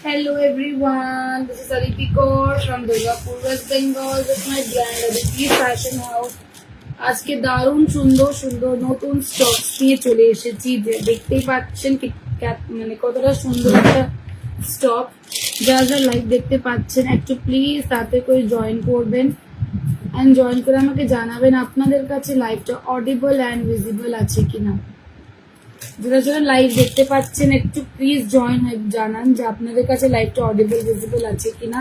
Hello everyone, this is Aditi Kaur from Durgapur, West Bengal with my brand Aditi Fashion House. আজকে দারুণ সুন্দর সুন্দর নতুন stocks নিয়ে চলে এসেছি। যে দেখতেই পাচ্ছেন মানে কতটা সুন্দর একটা স্টক। যারা যারা লাইভ দেখতে পাচ্ছেন একটু প্লিজ তাতে করে জয়েন করবেন অ্যান্ড জয়েন করে আমাকে জানাবেন আপনাদের কাছে লাইভটা অডিবল অ্যান্ড ভিজিবল আছে কিনা। যারা যারা লাইভ দেখতে পাচ্ছেন একটু প্লিজ জয়েন হয়ে জানান যে আপনাদের কাছে লাইভটা অডিবল ভিজিবল আছে কিনা।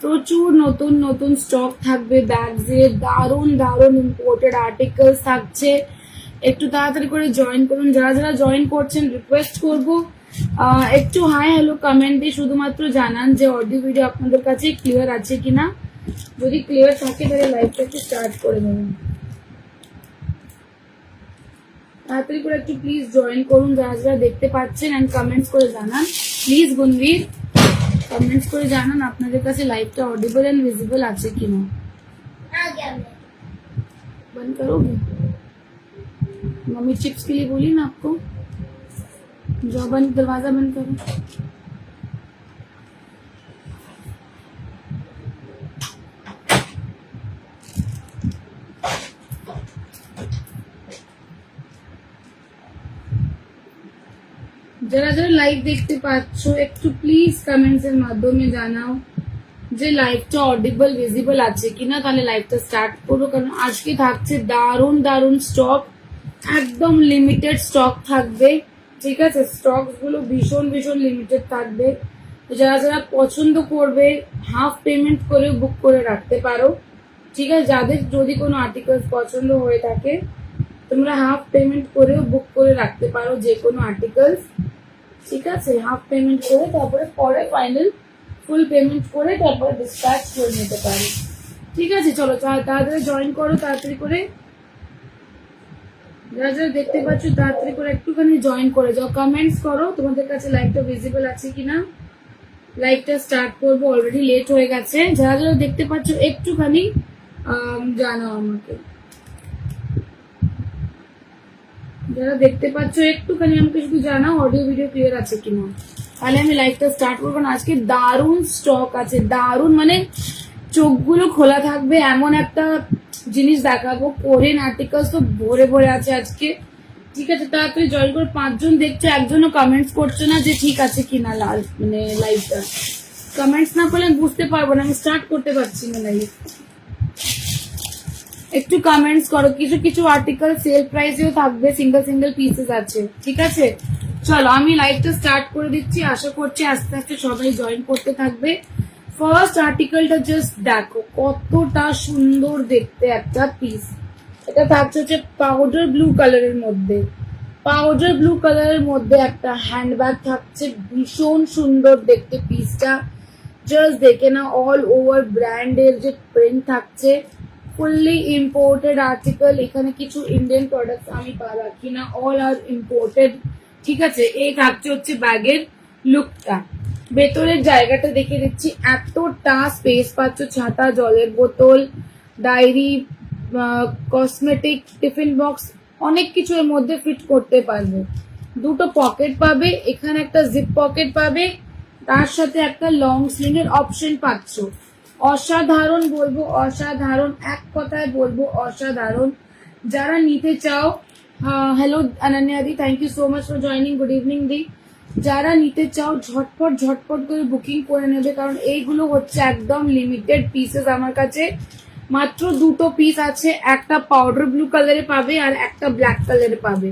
প্রচুর নতুন নতুন স্টক থাকবে, ব্যাগসের দারুণ দারুণ ইম্পোর্টেড আর্টিকেলস থাকছে। একটু তাড়াতাড়ি করে জয়েন করুন। যারা যারা জয়েন করছেন রিকোয়েস্ট করব একটু হাই হ্যালো কমেন্ট দিয়ে শুধুমাত্র জানান যে অডিও ভিডিও আপনাদের কাছে ক্লিয়ার আছে কিনা। যদি ক্লিয়ার থাকে তাহলে লাইভটা একটু স্টার্ট করে দেবেন। তাড়াতাড়ি করে একটু প্লিজ জয়েন করুন যারা যারা দেখতে পাচ্ছেন এন্ড কমেন্টস করে জানান প্লিজ। গুনবীর कमेंट्स করে জানান আপনাদের কাছে লাইভটা ऑडिबल एंड विजिबल আছে কিনা। बंद करोगे? मम्मी चिप्स के लिए बोली ना आपको, जाओ बंद, दरवाजा बंद करो। যারা যারা লাইভ দেখতে পাচ্ছ একটু প্লিজ কমেন্টস এর মাধ্যমে জানাও যে লাইভটা অডিবল ভিজিবল আছে কিনা, তাহলে লাইভটা স্টার্ট করবো। কারণ আজকে থাকছে দারুণ দারুণ স্টক, একদম লিমিটেড স্টক থাকবে। ঠিক আছে, স্টক গুলো ভীষণ ভীষণ লিমিটেড থাকবে। যারা যারা পছন্দ করবে হাফ পেমেন্ট করে বুক করে রাখতে পারো। ঠিক আছে, যাদের যদি কোনো আর্টিকেলস পছন্দ হয়ে থাকে তোমরা হাফ পেমেন্ট করেও বুক করে রাখতে পারো যে কোনো আর্টিকেলস। ঠিক আছে, হাফ পেমেন্ট করে তারপরে পরে ফাইনাল ফুল পেমেন্ট করে তারপরে ডিসপ্যাচ করে নিতে পারো। ঠিক আছে, চলো তাড়াতাড়ি জয়েন করো, তাড়াতাড়ি করে যারা যারা দেখতে পাচ্ছ তাড়াতাড়ি করে একটুখানি জয়েন করে যাও, কমেন্টস করো তোমাদের কাছে লাইভটা ভিজিবল আছে কিনা। লাইভটা স্টার্ট করবো, অলরেডি লেট হয়ে গেছে। যারা যারা দেখতে পাচ্ছ একটুখানি জানাও আমাকে। যারা দেখতে পাচ্ছ একটুখানি আমাকে শুধু জানাও অডিও ভিডিও ক্লিয়ার আছে কিনা, তাহলে আমি লাইভটা স্টার্ট করবো। আজকে দারুণ স্টক আছে, দারুণ মানে চোখগুলো খোলা থাকবে এমন একটা জিনিস দেখাবো। কোরিয়ান আর্টিকেলস তো ভরে ভরে আছে আজকে। ঠিক আছে, তাড়াতাড়ি জয়েন করে। 5 জন দেখছো, একজনও কমেন্টস করছো না যে ঠিক আছে কিনা মানে লাইভটা। কমেন্টস না করলে বুঝতে পারবো না, আমি স্টার্ট করতে পারছি না লাইভ। একটু কমেন্টস করো। কিছু কিছু আর্টিকেল সেল প্রাইসেও থাকবে, সিঙ্গেল সিঙ্গেল পিসেস আছে। ঠিক আছে, চলো আমি লাইভটা স্টার্ট করে দিচ্ছি। আশা করছি আস্তে আস্তে সবাই জয়েন করতে থাকবে। ফার্স্ট আর্টিকেলটা জাস্ট দেখো কতটা সুন্দর দেখতে একটা পিস। এটা থাকছে হচ্ছে পাউডার ব্লু কালারের মধ্যে, পাউডার ব্লু কালারের মধ্যে একটা হ্যান্ডব্যাগ থাকছে। ভীষণ সুন্দর দেখতে পিসটা, জাস্ট দেখে না। অল ওভার ব্র্যান্ডের যে প্রিন্ট থাকছে, ফুললি ইম্পোর্টেড আর্টিকেল। এখানে কিছু ইন্ডিয়ান প্রোডাক্টস আমি রাখি না, অল আর ইম্পোর্টেড। ঠিক আছে, এই থাকছে হচ্ছে ব্যাগের লুকটা। ভেতরের জায়গাটা দেখে দিচ্ছি, এতটা স্পেস পাচ্ছ। ছাতা, জলের বোতল, ডায়েরি, কসমেটিক, টিফিন বক্স, অনেক কিছু এর মধ্যে ফিট করতে পারবে। দুটো পকেট পাবে, এখানে একটা জিপ পকেট পাবে, তার সাথে একটা লং স্লিং এর অপশন পাচ্ছ। অসাধারণ বলবো, অসাধারণ, এক কথায় বলবো অসাধারণ। যারা নিতে চাও, হ্যালো অনন্যা দি, thank you so much for joining, good evening দি। যারা নিতে চাও ঝটপট ঝটপট করে বুকিং করে নেবে, কারণ এইগুলো হচ্ছে একদম লিমিটেড পিসেস। আমার কাছে মাত্র 2টো পিস আছে, একটা পাউডার ব্লু কালারে পাবে আর একটা ব্ল্যাক কালারে পাবে।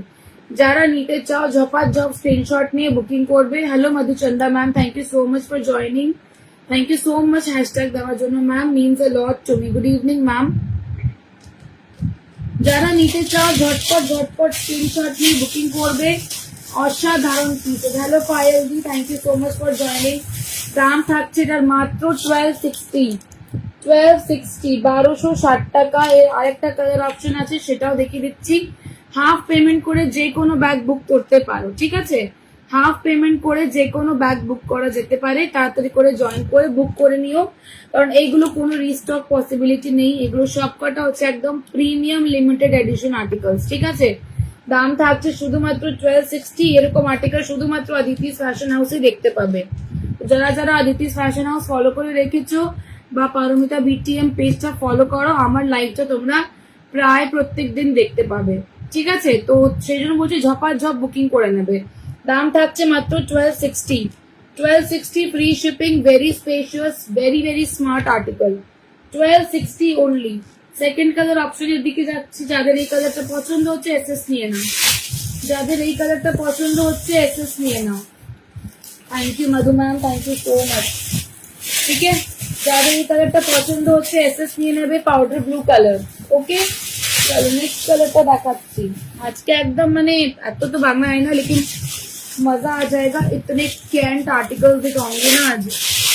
যারা নিতে চাও ঝপাঝপ স্ক্রিনশট নিয়ে বুকিং করবে। Hello Madhuchanda ma'am, thank you so much for joining, thank you so much hashtag দেওয়ার জন্য ma'am, means a lot to me. Good evening ma'am. যারা নিতে চাও ঝটপট ঝটপট স্ক্রিনশট নিয়ে বুকিং করবে। অসাধারণ পিস। হ্যালো পায়েল দি, thank you so much for joining. দাম থাকছে এটার মাত্র 1260, 1260 টাকা। এর আরেকটা কালার অপশন আছে, সেটাও দেখিয়ে দিচ্ছি। হাফ পেমেন্ট করে যে কোনো ব্যাগ বুক করতে পারো। ঠিক আছে, হাফ পেমেন্ট করে যে কোনো ব্যাগ বুক করা যেতে পারে। তাড়াতাড়ি করে জয়েন করে বুক করে নিও, কারণ এইগুলো কোনো রিস্টক পসিবিলিটি নেই। এগুলো সবকটা হচ্ছে একদম প্রিমিয়াম লিমিটেড এডিশন আর্টিকেলস। ঠিক আছে, দাম থাকছে শুধুমাত্র 1260। এরকম আর্টিকেল শুধুমাত্র অদিতি ফ্যাশন হাউসে দেখতে পাবে। যারা যারা আদিতিস ফ্যাশন হাউস ফলো করে রেখেছো বা পারমিতা বিটিএম পেজটা ফলো করো, আমার লাইভটা তোমরা প্রায় প্রত্যেকদিন দেখতে পাবে। ঠিক আছে, তো সেই জন্য বলছি ঝপাঝপ বুকিং করে নেবে। দাম থাকছে মাত্র 1260। 1260 free shipping, very spacious, very very smart article. 1260 only. Second colour অপশনের দিকে যাচ্ছি। যাদের এই কালারটা পছন্দ হচ্ছে এসএস নিয়ে নাও, যাদের এই কালারটা পছন্দ হচ্ছে এসএস নিয়ে নাও। Thank you Madhu ma'am, thank you so much. ঠিক আছে, যাদের এই কালারটা পছন্দ হচ্ছে এসএস নিয়ে নেবে, পাউডার ব্লু কালার। ওকে, চলো নেক্সট কালারটা দেখাচ্ছি। আজকে একদম মানে এত তো बांग्ला है ना, लेकिन मजा आ जाएगा। इतने कैंट आर्टिकल्स दिखाऊंगी ना आज।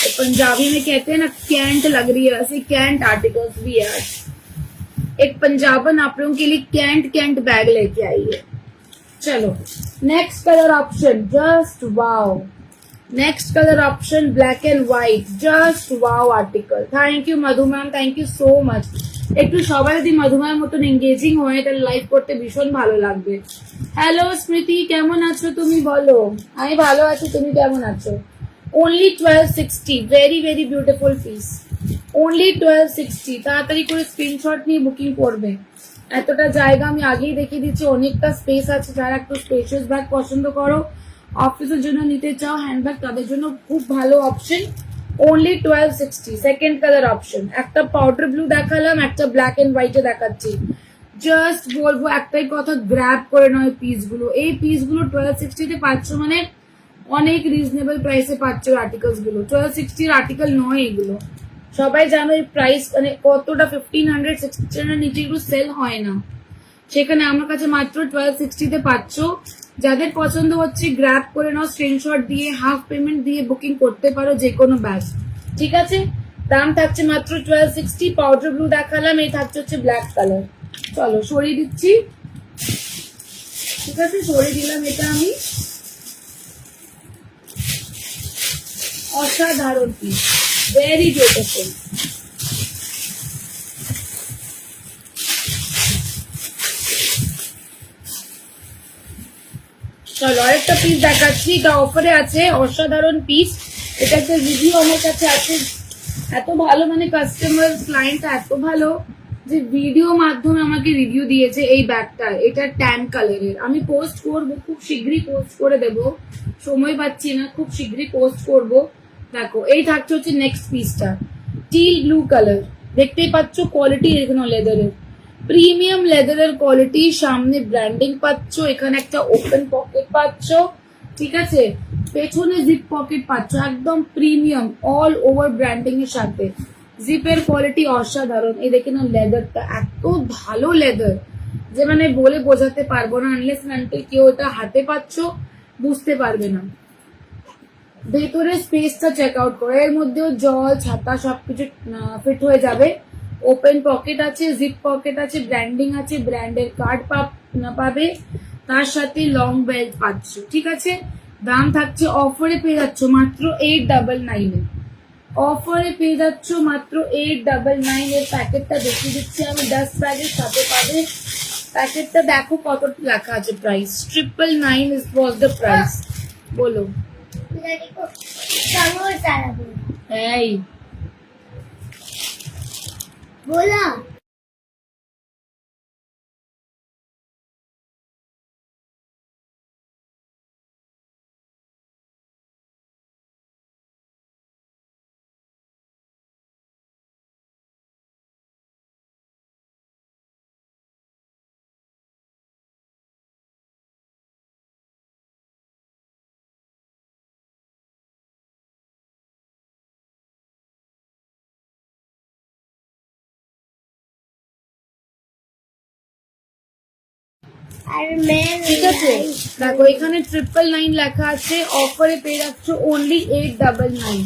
तो पंजाबी में कहते हैं ना कैंट लग रही है, वैसे कैंट आर्टिकल्स भी है आज। एक पंजाबन आप लोगों के लिए कैंट कैंट बैग लेके आई है। चलो next colour option, just wow. Next colour option black and white, just wow article. Thank you Madhu ma'am, thank you so much. একটু সবাই যদি মধুমার মতন এঙ্গেজিং হয় তাহলে লাইভ করতে ভীষণ ভালো লাগবে। হ্যালো স্মৃতি, কেমন আছো তুমি বলো? আমি ভালো আছি, তুমি কেমন আছো? Only 1260, very very beautiful piece. Only 1260, তাড়াতাড়ি করে স্ক্রিনশট নিয়ে বুকিং করবে। এতটা জায়গা আমি আগেই দেখিয়ে দিচ্ছি, অনেকটা স্পেস আছে। যারা একটু স্পেশিয়াস ব্যাগ পছন্দ করো, অফিসের জন্য নিতে চাও হ্যান্ডব্যাগ, তাদের জন্য খুব ভালো option. only 1260 second colour option. একটা পাউডার ব্লু দেখালাম, একটা ব্ল্যাক এন্ড হোয়াইটে দেখাচ্ছি। জাস্ট বলবো একটাই কথা, গ্র্যাব করে নয় পিসগুলো। এই পিসগুলো 1260 তে পাচ্ছ মানে অনেক রিজনেবল প্রাইসে পাচ্ছ আর্টিকেলস গুলো। 1260 আর্টিকেল নয় এগুলো, সবাই জানো এই প্রাইস মানে কতটা। 1500 1600 নিচে এগুলো সেল হয় না, সেখানে আমার কাছে মাত্র 1260 তে পাচ্ছ। যাদের পছন্দ হচ্ছে গ্র্যাব করে নাও, স্ক্রিনশট দিয়ে হাফ পেমেন্ট দিয়ে বুকিং করতে পারো যে কোনো ব্যাচ। ঠিক আছে, দাম থাকছে মাত্র 1260। পাউডার ব্লু দেখালাম, এই থাকছে হচ্ছে ব্ল্যাক কালার। চলো সরিয়ে দিচ্ছি। ঠিক আছে, সরিয়ে দিলাম এটা আমি। অসাধারণ পিস, ভেরি বিউটিফুল। চলো আরেকটা পিস দেখাচ্ছি, এটা অফারে আছে, অসাধারণ পিস। এটা একটা রিভিউ আমার কাছে আছে, এত ভালো মানে কাস্টমার ক্লায়েন্টটা এত ভালো যে ভিডিও মাধ্যমে আমাকে রিভিউ দিয়েছে এই ব্যাগটা। এটা ট্যান কালারের, আমি পোস্ট করব, খুব শীঘ্রই পোস্ট করে দেব, সময় পাচ্ছি না, খুব শীঘ্রই পোস্ট করব। দেখো এই থাকছে হচ্ছে নেক্সট পিসটা, টিল ব্লু কালার। দেখতেই পাচ্ছ কোয়ালিটি এখানে লেদারের, প্রিমিয়াম লেদারের কোয়ালিটি। সামনে ব্র্যান্ডিং পাচ্ছ, এখানে একটা ওপেন পকেট পাচ্ছ। ঠিক আছে, পেছনে জিপ পকেট পাচ্ছ, একদম প্রিমিয়াম অল ওভার ব্র্যান্ডিং এর সাথে। জিপের কোয়ালিটি অসাধারণ। এই দেখে না লেদারটা এত ভালো লেদার যে মানে বলে বোঝাতে পারবো না, আনলেস আনটিল কেউ এটা হাতে পাচ্ছ বুঝতে পারবে না। ভেতরে স্পেসটা চেক আউট করে, এর মধ্যেও জল ছাতা সবকিছু ফিট হয়ে যাবে। ওপেন পকেট আছে, জিপ পকেট আছে, ব্র্যান্ডিং আছে, ব্র্যান্ডের কার্ড পাবে, তার সাথে লং বেল্ট পাচ্ছ। ঠিক আছে, দাম থাকছে অফারে পেয়ে যাচ্ছ মাত্র 899 এ। অফারে পেয়ে যাচ্ছ মাত্র 899 এর। প্যাকেটটা দেখিয়ে দিচ্ছি আমি, 10 ব্যাগের সাথে পাবে। প্যাকেটটা দেখো কত লেখা আছে প্রাইস, 999 ওয়াজ দ্য প্রাইস। বলো এই बोला ঠিক আছে, দেখো এখানে 999 লেখা আছে। অফারে পেয়ে যাচ্ছ অনলি 899।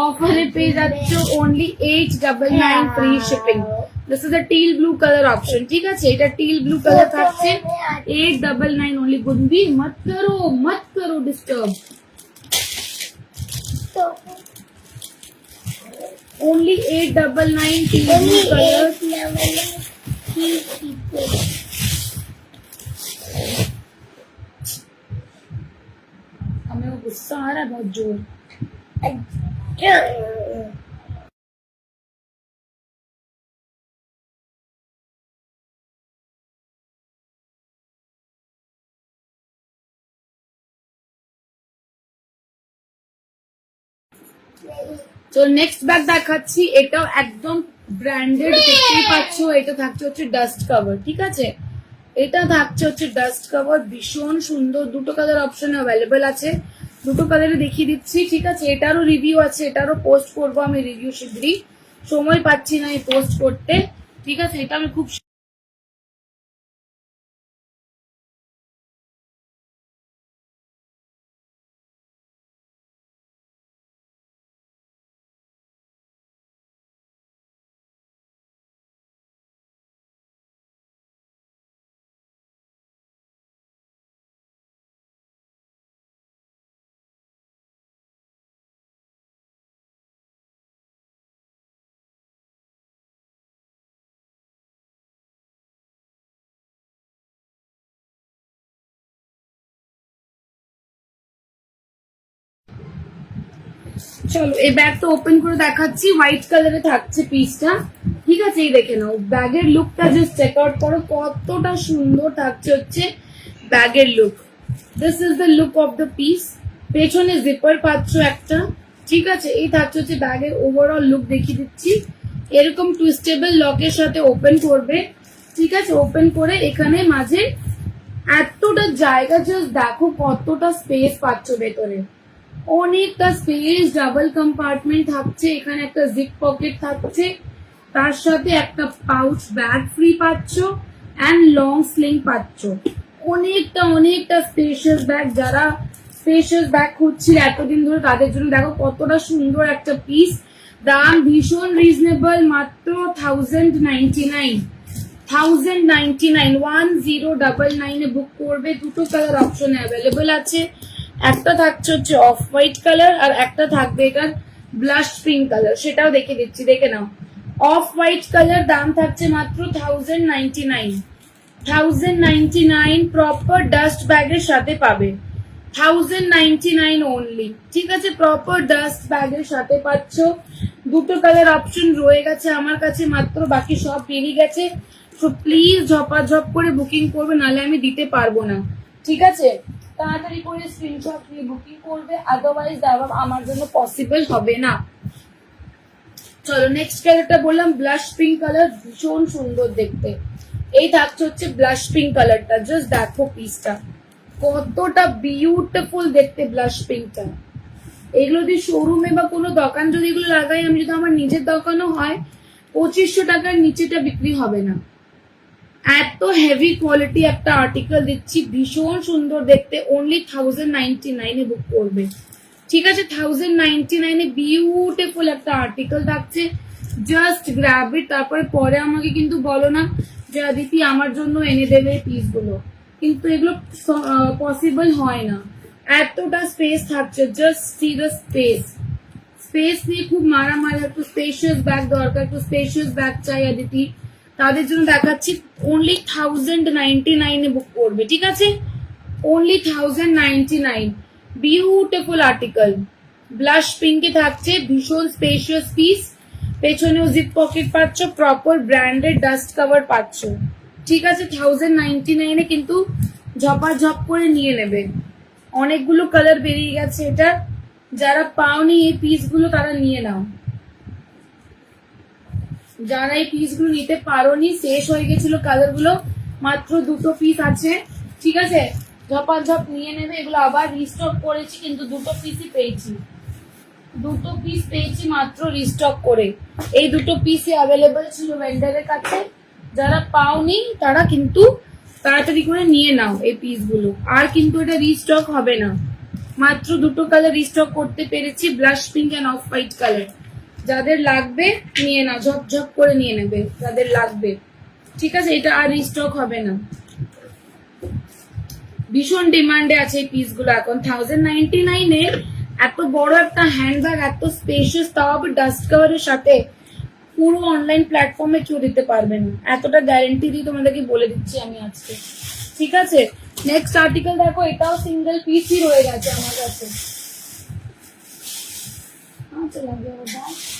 অফারে পেয়ে যাচ্ছ only 899 free shipping. This is a teal blue colour option. ঠিক আছে, এটা টিল ব্লু কালার থাকছে, 899 অনলি। গুনবি মত করো disturb. only 899 teal blue colour. हमें गुस्सा आ रहा है बहुत जोर। তো নেক্সট ব্যাগ দেখাচ্ছি, এটাও একদম ব্র্যান্ডেড, দেখতেই পাচ্ছ। এটা থাকছে হচ্ছে ডাস্ট কভার, ঠিক আছে? এটা থাকছে হচ্ছে ডাস্ট কভার, ভীষণ সুন্দর। দুটো কালার অপশন অ্যাভেলেবেল আছে, দুটো কালারে দেখিয়ে দিচ্ছি, ঠিক আছে? এটারও রিভিউ আছে, এটারও পোস্ট করবো আমি রিভিউ শীঘ্রই, সময় পাচ্ছি না এই পোস্ট করতে, ঠিক আছে? এটা আমি খুব চলো এই ব্যাগটা ওপেন করে দেখাচ্ছি। হোয়াইট কালারে থাকছে পিসটা, ঠিক আছে? এই দেখে নাও ব্যাগের লুকটা, জাস্ট চেক আউট করো কতটা সুন্দর থাকছে হচ্ছে ব্যাগের look. This is the look of the piece. পেছনে জিপার পাচ্ছ একটা, ঠিক আছে? এই থাকছে হচ্ছে ব্যাগের ওভারঅল লুক, দেখিয়ে দিচ্ছি। এরকম টুইস্টেবল লকের সাথে ওপেন করবে, ঠিক আছে? ওপেন করে এখানে মাঝে এতটা জায়গা, জাস্ট দেখো কতটা স্পেস পাচ্ছ ভেতরে, অনেকটা স্পেস। ডাবল কম্পার্টমেন্ট থাকছে, এখানে একটা জিপ পকেট থাকছে, তার সাথে একটা পাউচ ব্যাগ ফ্রি পাচ্ছ অ্যান্ড লং স্লিং পাচ্ছ। অনেকটা স্পেশিয়াস ব্যাগ, যারা স্পেশিয়াস ব্যাগ খুঁজছিল এতদিন ধরে তাদের জন্য দেখো কতটা সুন্দর একটা পিস। দাম ভীষণ রিজনেবল, মাত্র 1099, 1099 বুক করবে। দুটো কালার অপশন অ্যাভেলেবল আছে, একটা থাকছে হচ্ছে অফ হোয়াইট কালার আর একটা থাকবে এটার ব্লাশ পিঙ্ক কালার, সেটাও দেখে দিচ্ছি, দেখে নাও। অফ হোয়াইট কালার দাম থাকছে মাত্র 1099 প্রপার ডাস্ট ব্যাগের সাথে পাবে, 1099 অনলি, ঠিক আছে? প্রপার ডাস্ট ব্যাগের সাথে পাচ্ছ। দুটো কালার অপশন রয়ে গেছে আমার কাছে মাত্র, বাকি সব বেরিয়ে গেছে। তো প্লিজ ঝপাঝপ করে বুকিং করবে, নাহলে আমি দিতে পারবো না, ঠিক আছে? তাড়াতাড়ি করে স্ক্রিনশট নিয়ে বুকিং করবে, আদারওয়াইজ দেওয়া আমার জন্য পসিবল হবে না। চলো নেক্সট কালারটা বললাম ব্লাশ পিঙ্ক কালার, ভীষণ সুন্দর দেখতে। এই থাকছে হচ্ছে ব্লাশ পিঙ্ক কালারটা, জাস্ট দেখো পিসটা কতটা বিউটিফুল দেখতে ব্লাশ পিঙ্কটা। এগুলো যদি শোরুমে বা কোনো দোকান যদি এগুলো লাগাই, আমি যদি আমার নিজের দোকানও হয়, 2500 টাকার নিচেটা বিক্রি হবে না। এত হেভি কোয়ালিটি একটা আর্টিকেল দিচ্ছি, ভীষণ সুন্দর দেখতে। অনলি 1099 বুক করবে, ঠিক আছে? 1099 বিউটিফুল একটা আর্টিকেল থাকছে, জাস্ট গ্র্যাব ইট। তারপরে পরে আমাকে কিন্তু বলো না যে আদিতি আমার জন্য এনে দেবে পিসগুলো, কিন্তু এগুলো পসিবল হয় না, এতটা স্পেস থাকছে। Just see the space, space নিয়ে খুব মারামারি। একটু স্পেশিয়াস ব্যাগ দরকার, একটু স্পেশিয়াস ব্যাগ চাই আদিতি, তাদের জন্য দেখাচ্ছি। অনলি 1099 বুক করবে, ঠিক আছে? Only 1099, beautiful article. ব্লাশ পিঙ্কে থাকছে, ভীষণ স্পেশিয়াস পিস, পেছনেও জিপ পকেট পাচ্ছ, প্রপার ব্র্যান্ডেড ডাস্ট কভার পাচ্ছ, ঠিক আছে? 1099 কিন্তু ঝপাঝপ করে নিয়ে নেবে। অনেকগুলো কালার বেরিয়ে গেছে এটা, যারা পাওনি এই পিসগুলো তারা নিয়ে নাও। যারা এই পিসগুলো নিতে পারোনি, শেষ হয়ে গেছিল কালারগুলো, মাত্র দুটো পিস আছে, ঠিক আছে? ঝপাঝপ নিয়ে নেবে। এগুলো আবার রিস্টক করেছি, কিন্তু দুটো পিসই পেয়েছি, দুটো পিস পেয়েছি মাত্র রিস্টক করে। এই দুটো পিসই অ্যাভেলেবল ছিল ভেন্ডারের কাছে, যারা পাওনি তারা কিন্তু তাড়াতাড়ি করে নিয়ে নাও এই পিসগুলো, আর কিন্তু এটা রিস্টক হবে না। মাত্র দুটো কালার রিস্টক করতে পেরেছি, blush pink and off white colour. যাদের লাগবে নিয়ে নাও, ঝপঝপ করে নিয়ে নেবে যাদের লাগবে, ঠিক আছে? এটা আর রিস্টক হবে না, ভীষণ ডিমান্ডে আছে এই পিসগুলো এখন। 1099 এত বড় একটা হ্যান্ডব্যাগ, এত স্পেশিয়াস, তাও আবার ডাস্ট কভারের সাথে, পুরো অনলাইন প্ল্যাটফর্মে কেউ দিতে পারবে না, এতটা গ্যারেন্টি দিয়ে তোমাদেরকে বলে দিচ্ছি আমি আজকে, ঠিক আছে? নেক্সট আর্টিকেল দেখো, এটাও সিঙ্গেল পিসই রয়ে গেছে আমার কাছে। चला गया वो दाल